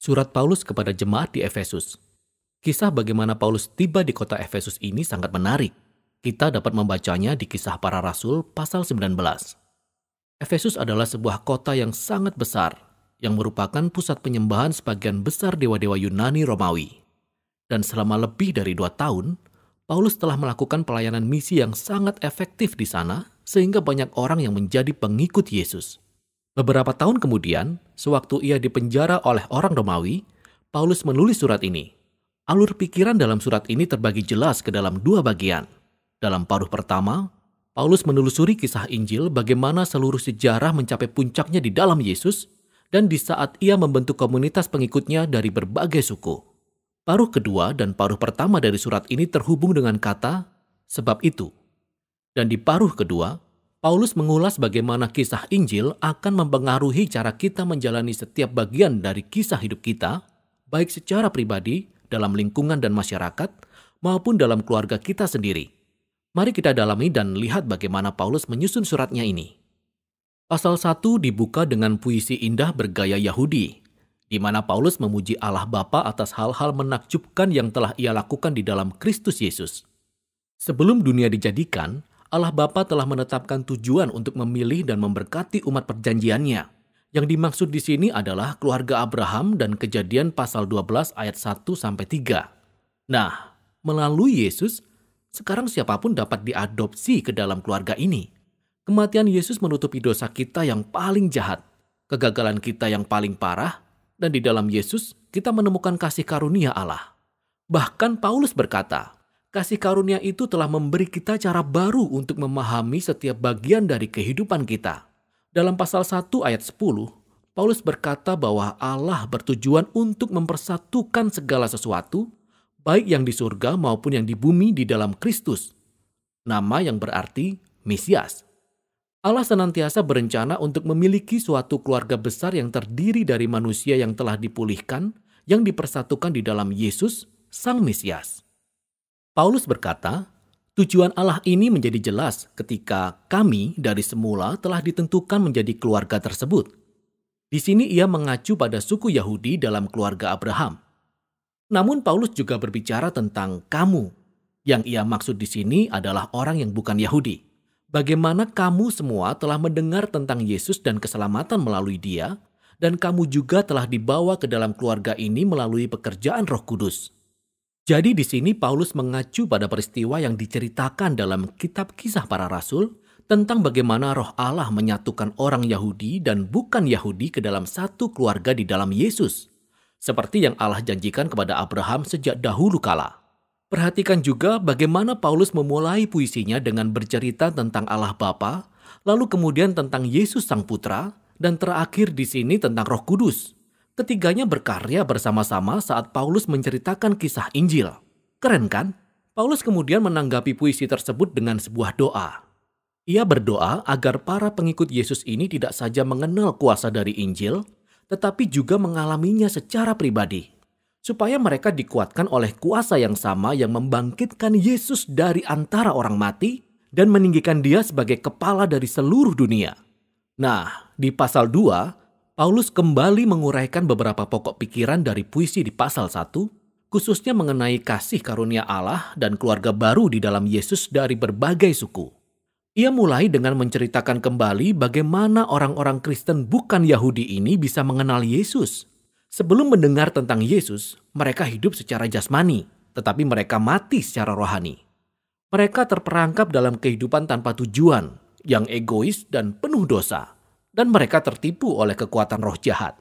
Surat Paulus kepada jemaat di Efesus. Kisah bagaimana Paulus tiba di kota Efesus ini sangat menarik. Kita dapat membacanya di Kisah Para Rasul pasal 19. Efesus adalah sebuah kota yang sangat besar, yang merupakan pusat penyembahan sebagian besar dewa-dewa Yunani Romawi. Dan selama lebih dari 2 tahun, Paulus telah melakukan pelayanan misi yang sangat efektif di sana, sehingga banyak orang yang menjadi pengikut Yesus. Beberapa tahun kemudian, sewaktu ia dipenjara oleh orang Romawi, Paulus menulis surat ini. Alur pikiran dalam surat ini terbagi jelas ke dalam 2 bagian. Dalam paruh pertama, Paulus menelusuri kisah Injil bagaimana seluruh sejarah mencapai puncaknya di dalam Yesus dan di saat ia membentuk komunitas pengikutnya dari berbagai suku. Paruh kedua dan paruh pertama dari surat ini terhubung dengan kata "sebab itu". Dan di paruh kedua, Paulus mengulas bagaimana kisah Injil akan mempengaruhi cara kita menjalani setiap bagian dari kisah hidup kita, baik secara pribadi, dalam lingkungan dan masyarakat, maupun dalam keluarga kita sendiri. Mari kita dalami dan lihat bagaimana Paulus menyusun suratnya ini. Pasal 1 dibuka dengan puisi indah bergaya Yahudi, di mana Paulus memuji Allah Bapa atas hal-hal menakjubkan yang telah ia lakukan di dalam Kristus Yesus. Sebelum dunia dijadikan, Allah Bapa telah menetapkan tujuan untuk memilih dan memberkati umat perjanjiannya. Yang dimaksud di sini adalah keluarga Abraham dan Kejadian pasal 12 ayat 1-3. Nah, melalui Yesus, sekarang siapapun dapat diadopsi ke dalam keluarga ini. Kematian Yesus menutupi dosa kita yang paling jahat, kegagalan kita yang paling parah, dan di dalam Yesus kita menemukan kasih karunia Allah. Bahkan Paulus berkata, kasih karunia itu telah memberi kita cara baru untuk memahami setiap bagian dari kehidupan kita. Dalam pasal 1 ayat 10, Paulus berkata bahwa Allah bertujuan untuk mempersatukan segala sesuatu, baik yang di surga maupun yang di bumi di dalam Kristus. Nama yang berarti Mesias. Allah senantiasa berencana untuk memiliki suatu keluarga besar yang terdiri dari manusia yang telah dipulihkan, yang dipersatukan di dalam Yesus, Sang Mesias. Paulus berkata, tujuan Allah ini menjadi jelas ketika kami dari semula telah ditentukan menjadi keluarga tersebut. Di sini ia mengacu pada suku Yahudi dalam keluarga Abraham. Namun Paulus juga berbicara tentang kamu. Yang ia maksud di sini adalah orang yang bukan Yahudi. Bagaimana kamu semua telah mendengar tentang Yesus dan keselamatan melalui Dia, dan kamu juga telah dibawa ke dalam keluarga ini melalui pekerjaan Roh Kudus. Jadi di sini Paulus mengacu pada peristiwa yang diceritakan dalam kitab Kisah Para Rasul tentang bagaimana Roh Allah menyatukan orang Yahudi dan bukan Yahudi ke dalam satu keluarga di dalam Yesus, seperti yang Allah janjikan kepada Abraham sejak dahulu kala. Perhatikan juga bagaimana Paulus memulai puisinya dengan bercerita tentang Allah Bapa, lalu kemudian tentang Yesus Sang Putra, dan terakhir di sini tentang Roh Kudus. Ketiganya berkarya bersama-sama saat Paulus menceritakan kisah Injil. Keren kan? Paulus kemudian menanggapi puisi tersebut dengan sebuah doa. Ia berdoa agar para pengikut Yesus ini tidak saja mengenal kuasa dari Injil, tetapi juga mengalaminya secara pribadi. Supaya mereka dikuatkan oleh kuasa yang sama yang membangkitkan Yesus dari antara orang mati dan meninggikan Dia sebagai kepala dari seluruh dunia. Nah, di pasal 2, Paulus kembali menguraikan beberapa pokok pikiran dari puisi di pasal 1, khususnya mengenai kasih karunia Allah dan keluarga baru di dalam Yesus dari berbagai suku. Ia mulai dengan menceritakan kembali bagaimana orang-orang Kristen bukan Yahudi ini bisa mengenal Yesus. Sebelum mendengar tentang Yesus, mereka hidup secara jasmani, tetapi mereka mati secara rohani. Mereka terperangkap dalam kehidupan tanpa tujuan, yang egois dan penuh dosa. Dan mereka tertipu oleh kekuatan roh jahat.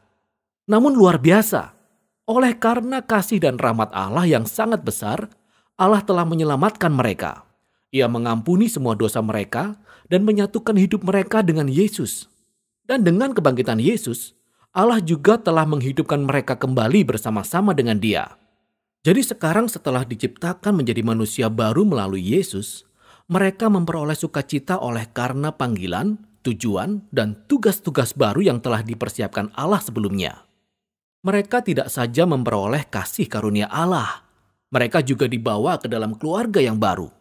Namun luar biasa, oleh karena kasih dan rahmat Allah yang sangat besar, Allah telah menyelamatkan mereka. Ia mengampuni semua dosa mereka dan menyatukan hidup mereka dengan Yesus. Dan dengan kebangkitan Yesus, Allah juga telah menghidupkan mereka kembali bersama-sama dengan Dia. Jadi sekarang setelah diciptakan menjadi manusia baru melalui Yesus, mereka memperoleh sukacita oleh karena panggilan, tujuan, dan tugas-tugas baru yang telah dipersiapkan Allah sebelumnya. Mereka tidak saja memperoleh kasih karunia Allah, mereka juga dibawa ke dalam keluarga yang baru.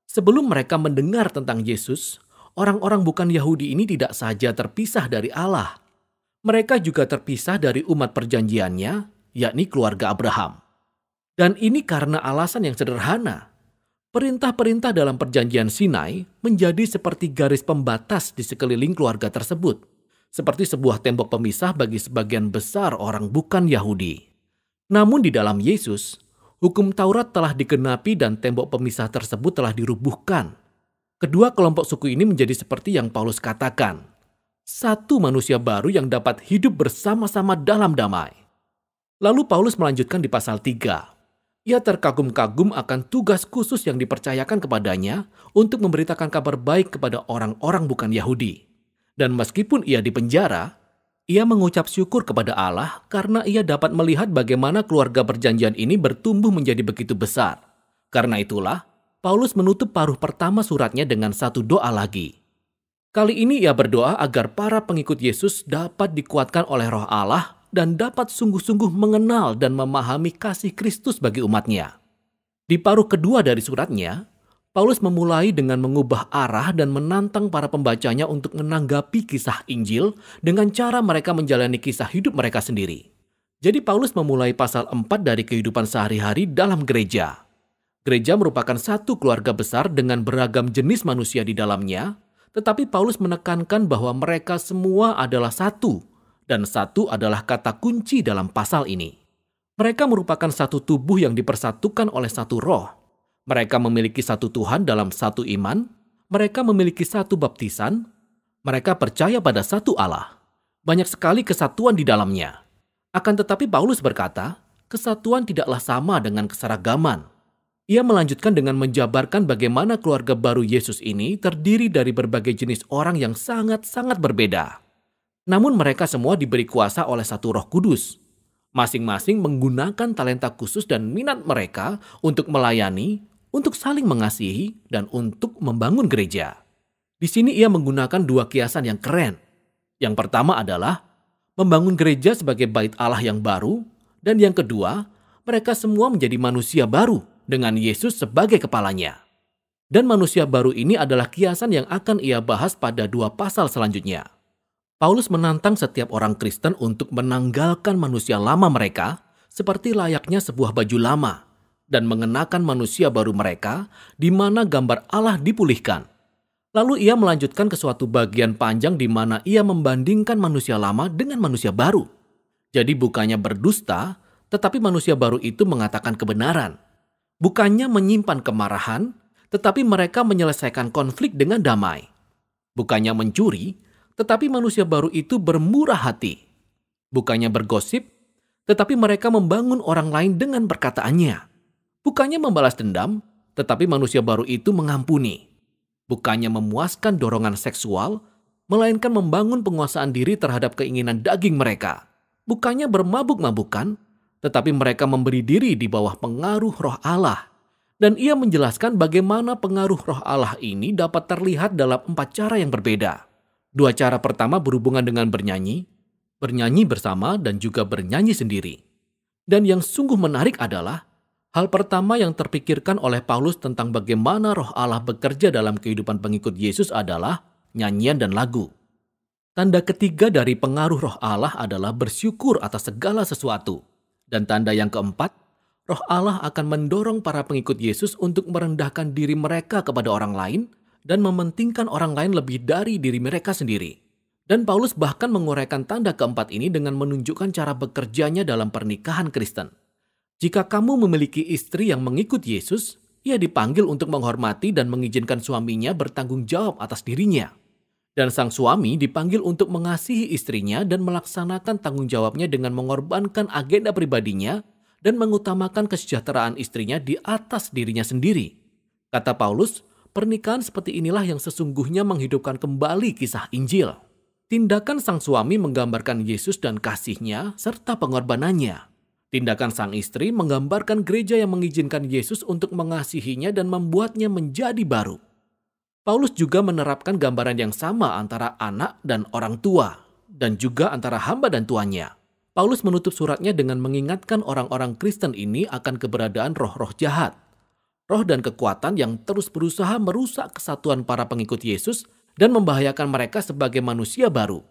Sebelum mereka mendengar tentang Yesus, orang-orang bukan Yahudi ini tidak saja terpisah dari Allah. Mereka juga terpisah dari umat perjanjiannya yakni keluarga Abraham. Dan ini karena alasan yang sederhana. Perintah-perintah dalam perjanjian Sinai menjadi seperti garis pembatas di sekeliling keluarga tersebut, seperti sebuah tembok pemisah bagi sebagian besar orang bukan Yahudi. Namun di dalam Yesus, hukum Taurat telah digenapi dan tembok pemisah tersebut telah dirubuhkan. Kedua kelompok suku ini menjadi seperti yang Paulus katakan, satu manusia baru yang dapat hidup bersama-sama dalam damai. Lalu Paulus melanjutkan di pasal 3. Ia terkagum-kagum akan tugas khusus yang dipercayakan kepadanya untuk memberitakan kabar baik kepada orang-orang bukan Yahudi. Dan meskipun ia dipenjara, ia mengucap syukur kepada Allah karena ia dapat melihat bagaimana keluarga perjanjian ini bertumbuh menjadi begitu besar. Karena itulah, Paulus menutup paruh pertama suratnya dengan satu doa lagi. Kali ini ia berdoa agar para pengikut Yesus dapat dikuatkan oleh Roh Allah dan dapat sungguh-sungguh mengenal dan memahami kasih Kristus bagi umatnya. Di paruh kedua dari suratnya, Paulus memulai dengan mengubah arah dan menantang para pembacanya untuk menanggapi kisah Injil dengan cara mereka menjalani kisah hidup mereka sendiri. Jadi Paulus memulai pasal 4 dari kehidupan sehari-hari dalam gereja. Gereja merupakan satu keluarga besar dengan beragam jenis manusia di dalamnya, tetapi Paulus menekankan bahwa mereka semua adalah satu, dan satu adalah kata kunci dalam pasal ini. Mereka merupakan satu tubuh yang dipersatukan oleh satu roh. Mereka memiliki satu Tuhan dalam satu iman. Mereka memiliki satu baptisan. Mereka percaya pada satu Allah. Banyak sekali kesatuan di dalamnya. Akan tetapi Paulus berkata, kesatuan tidaklah sama dengan keseragaman. Ia melanjutkan dengan menjabarkan bagaimana keluarga baru Yesus ini terdiri dari berbagai jenis orang yang sangat-sangat berbeda. Namun mereka semua diberi kuasa oleh satu Roh Kudus. Masing-masing menggunakan talenta khusus dan minat mereka untuk melayani, untuk saling mengasihi, dan untuk membangun gereja. Di sini ia menggunakan dua kiasan yang keren. Yang pertama adalah membangun gereja sebagai bait Allah yang baru, dan yang kedua, mereka semua menjadi manusia baru dengan Yesus sebagai kepalanya. Dan manusia baru ini adalah kiasan yang akan ia bahas pada 2 pasal selanjutnya. Paulus menantang setiap orang Kristen untuk menanggalkan manusia lama mereka seperti layaknya sebuah baju lama dan mengenakan manusia baru mereka di mana gambar Allah dipulihkan. Lalu ia melanjutkan ke suatu bagian panjang di mana ia membandingkan manusia lama dengan manusia baru. Jadi bukannya berdusta, tetapi manusia baru itu mengatakan kebenaran. Bukannya menyimpan kemarahan, tetapi mereka menyelesaikan konflik dengan damai. Bukannya mencuri, tetapi manusia baru itu bermurah hati. Bukannya bergosip, tetapi mereka membangun orang lain dengan perkataannya. Bukannya membalas dendam, tetapi manusia baru itu mengampuni. Bukannya memuaskan dorongan seksual, melainkan membangun penguasaan diri terhadap keinginan daging mereka. Bukannya bermabuk-mabukan, tetapi mereka memberi diri di bawah pengaruh Roh Allah. Dan ia menjelaskan bagaimana pengaruh Roh Allah ini dapat terlihat dalam 4 cara yang berbeda. 2 cara pertama berhubungan dengan bernyanyi bersama dan juga bernyanyi sendiri. Dan yang sungguh menarik adalah, hal pertama yang terpikirkan oleh Paulus tentang bagaimana Roh Allah bekerja dalam kehidupan pengikut Yesus adalah nyanyian dan lagu. Tanda ketiga dari pengaruh Roh Allah adalah bersyukur atas segala sesuatu. Dan tanda yang keempat, Roh Allah akan mendorong para pengikut Yesus untuk merendahkan diri mereka kepada orang lain dan mementingkan orang lain lebih dari diri mereka sendiri. Dan Paulus bahkan menguraikan tanda keempat ini dengan menunjukkan cara bekerjanya dalam pernikahan Kristen. Jika kamu memiliki istri yang mengikut Yesus, ia dipanggil untuk menghormati dan mengizinkan suaminya bertanggung jawab atas dirinya. Dan sang suami dipanggil untuk mengasihi istrinya dan melaksanakan tanggung jawabnya dengan mengorbankan agenda pribadinya dan mengutamakan kesejahteraan istrinya di atas dirinya sendiri. Kata Paulus, pernikahan seperti inilah yang sesungguhnya menghidupkan kembali kisah Injil. Tindakan sang suami menggambarkan Yesus dan kasih-Nya serta pengorbanannya. Tindakan sang istri menggambarkan gereja yang mengizinkan Yesus untuk mengasihinya dan membuatnya menjadi baru. Paulus juga menerapkan gambaran yang sama antara anak dan orang tua, dan juga antara hamba dan tuannya. Paulus menutup suratnya dengan mengingatkan orang-orang Kristen ini akan keberadaan roh-roh jahat. Roh dan kekuatan yang terus berusaha merusak kesatuan para pengikut Yesus dan membahayakan mereka sebagai manusia baru.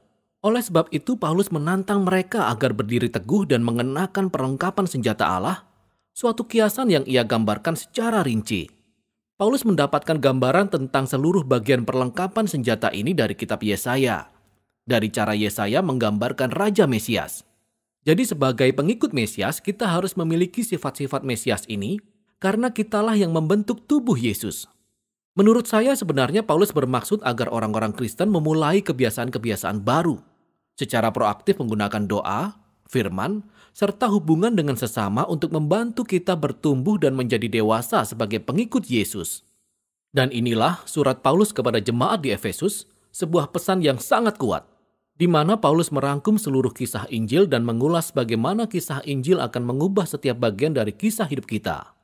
Oleh sebab itu, Paulus menantang mereka agar berdiri teguh dan mengenakan perlengkapan senjata Allah, suatu kiasan yang ia gambarkan secara rinci. Paulus mendapatkan gambaran tentang seluruh bagian perlengkapan senjata ini dari kitab Yesaya. Dari cara Yesaya menggambarkan Raja Mesias. Jadi sebagai pengikut Mesias, kita harus memiliki sifat-sifat Mesias ini karena kitalah yang membentuk tubuh Yesus. Menurut saya sebenarnya Paulus bermaksud agar orang-orang Kristen memulai kebiasaan-kebiasaan baru. Secara proaktif menggunakan doa, firman, serta hubungan dengan sesama untuk membantu kita bertumbuh dan menjadi dewasa sebagai pengikut Yesus. Dan inilah surat Paulus kepada jemaat di Efesus, sebuah pesan yang sangat kuat, di mana Paulus merangkum seluruh kisah Injil dan mengulas bagaimana kisah Injil akan mengubah setiap bagian dari kisah hidup kita.